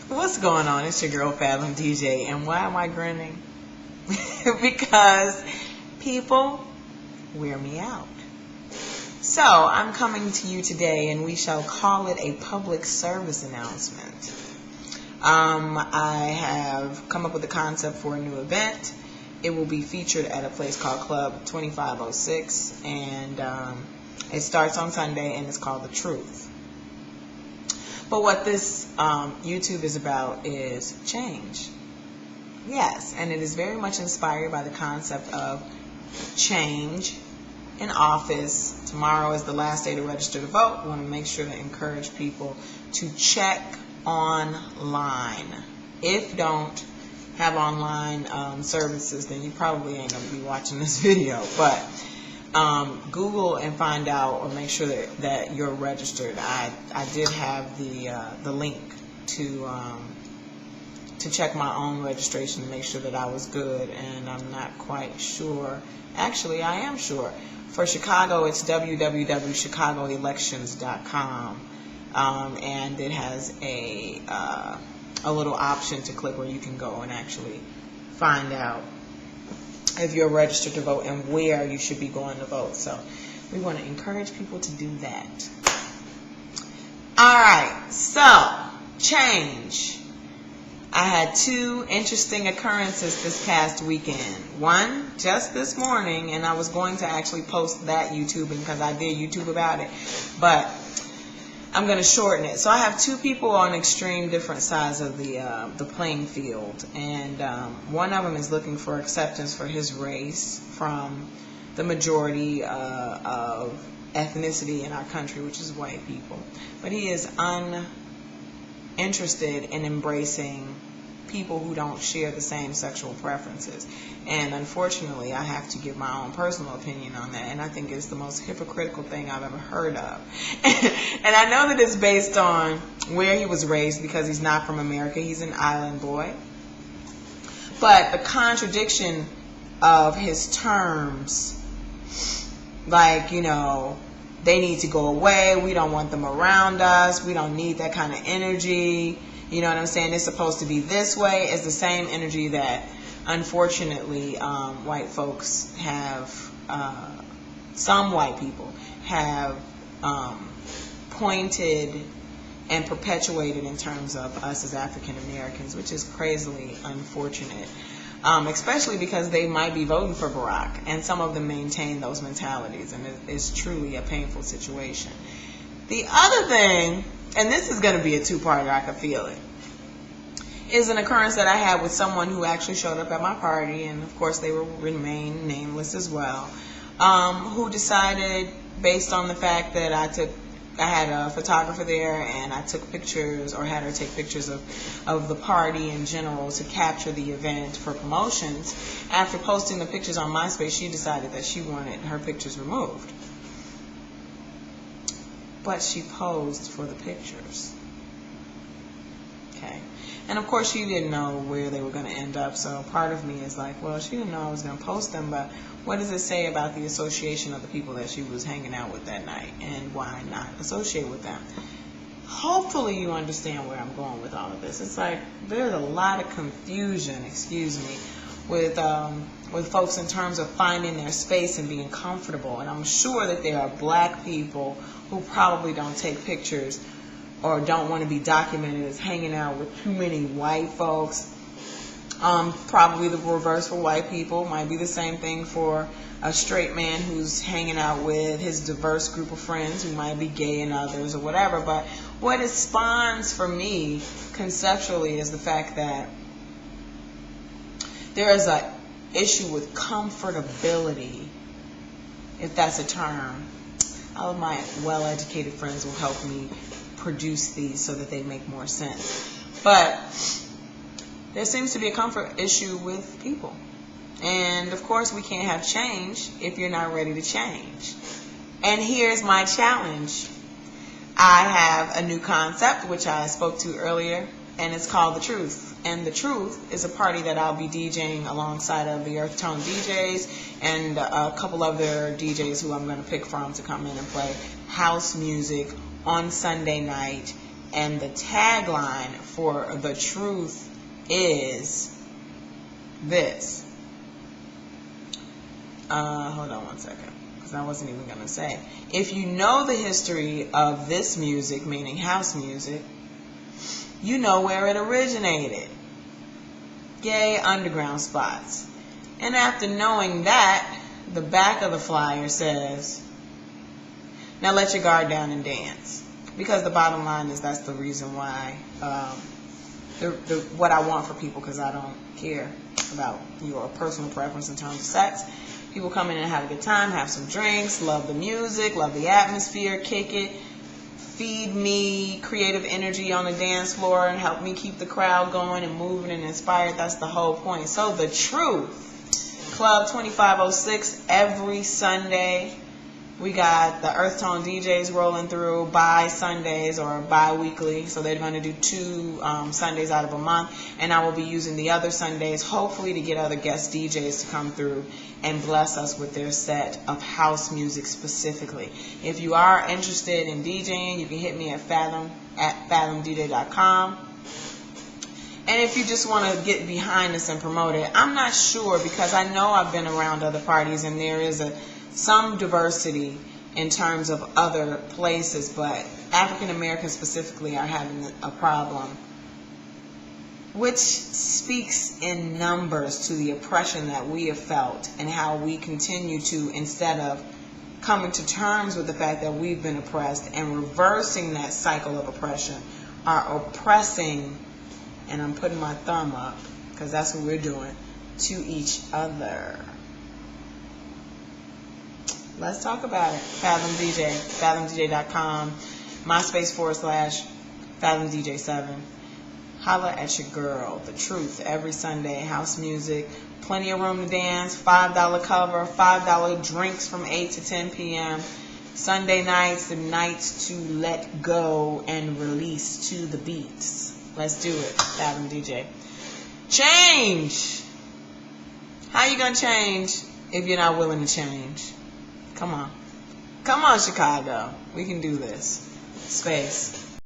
What's going on? It's your girl Fathom DJ, and why am I grinning? Because people wear me out. So I'm coming to you today, and we shall call it a public service announcement. I have come up with a concept for a new event. It will be featured at a place called Club 2506, and it starts on Sunday, and it's called The Truth. But what this YouTube is about is change. Yes, and it is very much inspired by the concept of change in office. Tomorrow is the last day to register to vote. We want to make sure to encourage people to check online. If you don't have online services, then you probably ain't going to be watching this video. But Google and find out, or make sure that you're registered. I did have the link to check my own registration to make sure that I was good, and I'm not quite sure. Actually, I am sure. For Chicago, it's www.chicagoelections.com, and it has a little option to click where you can go and actually find out if you're registered to vote and where you should be going to vote. So we want to encourage people to do that. All right, so change. I had two interesting occurrences this past weekend. One just this morning, and I was going to actually post that YouTube because I did YouTube about it, but I'm going to shorten it. So I have two people on extreme different sides of the playing field, and one of them is looking for acceptance for his race from the majority of ethnicity in our country, which is white people. But he is uninterested in embracing people who don't share the same sexual preferences. And unfortunately, I have to give my own personal opinion on that, and I think it's the most hypocritical thing I've ever heard of. And I know that it's based on where he was raised, because he's not from America. He's an island boy. But the contradiction of his terms, like, they need to go away, we don't want them around us, we don't need that kind of energy, you know what I'm saying, it's supposed to be this way, is the same energy that unfortunately white folks have, some white people have pointed and perpetuated in terms of us as African Americans, which is crazily unfortunate. Especially because they might be voting for Barack, and some of them maintain those mentalities, and it's truly a painful situation. The other thing, and this is going to be a two-parter, I can feel it, is an occurrence that I had with someone who actually showed up at my party, and of course they will remain nameless as well, who decided, based on the fact that I had a photographer there, and I took pictures, or had her take pictures of the party in general to capture the event for promotions. After posting the pictures on MySpace, she decided that she wanted her pictures removed. But she posed for the pictures. Okay. And of course she didn't know where they were going to end up, so part of me is like, well, she didn't know I was going to post them, but what does it say about the association of the people that she was hanging out with that night, and why not associate with them? Hopefully you understand where I'm going with all of this. It's like there's a lot of confusion, with folks in terms of finding their space and being comfortable. And I'm sure that there are black people who probably don't take pictures or don't want to be documented as hanging out with too many white folks. Probably the reverse for white people. Might be the same thing for a straight man who's hanging out with his diverse group of friends who might be gay and others or whatever. But what it spawns for me conceptually is the fact that there is an issue with comfortability, if that's a term. All of my well-educated friends will help me produce these so that they make more sense. But there seems to be a comfort issue with people. And of course we can't have change if you're not ready to change. And here's my challenge. I have a new concept, which I spoke to earlier, and it's called The Truth. And The Truth is a party that I'll be DJing alongside of the Earth Tone DJs and a couple other DJs who I'm going to pick from to come in and play house music on Sunday night And the tagline for the truth is this. Hold on one second, because I wasn't even going to say. If you know the history of this music, meaning house music, you know where it originated. Gay underground spots. And after knowing that, the back of the flyer says, now let your guard down and dance. Because the bottom line is that's the reason why, what I want for people, because I don't care about your personal preference in terms of sex. People come in and have a good time, have some drinks, love the music, love the atmosphere, kick it, feed me creative energy on the dance floor and help me keep the crowd going and moving and inspired. That's the whole point. So the truth, Club 2506, every Sunday. We got the Earth Tone DJs rolling through by Sundays or bi-weekly. So they're going to do 2 Sundays out of a month. And I will be using the other Sundays, hopefully, to get other guest DJs to come through and bless us with their set of house music specifically. If you are interested in DJing, you can hit me at fathomdj.com. And if you just want to get behind this and promote it, I'm not sure, because I know I've been around other parties and there is some diversity in terms of other places, but African Americans specifically are having a problem, which speaks in numbers to the oppression that we have felt and how we continue to, instead of coming to terms with the fact that we've been oppressed and reversing that cycle of oppression, are oppressing, and I'm putting my thumb up because that's what we're doing, to each other. Let's talk about it. Fathom DJ, fathomdj.com, MySpace/FathomDJ7. Holla at your girl. The truth, every Sunday. House music, plenty of room to dance, $5 cover, $5 drinks from 8 to 10 p.m. Sunday nights, the nights to let go and release to the beats. Let's do it. Fathom DJ. Change. How you gonna change if you're not willing to change? Come on. Come on, Chicago. We can do this. Space.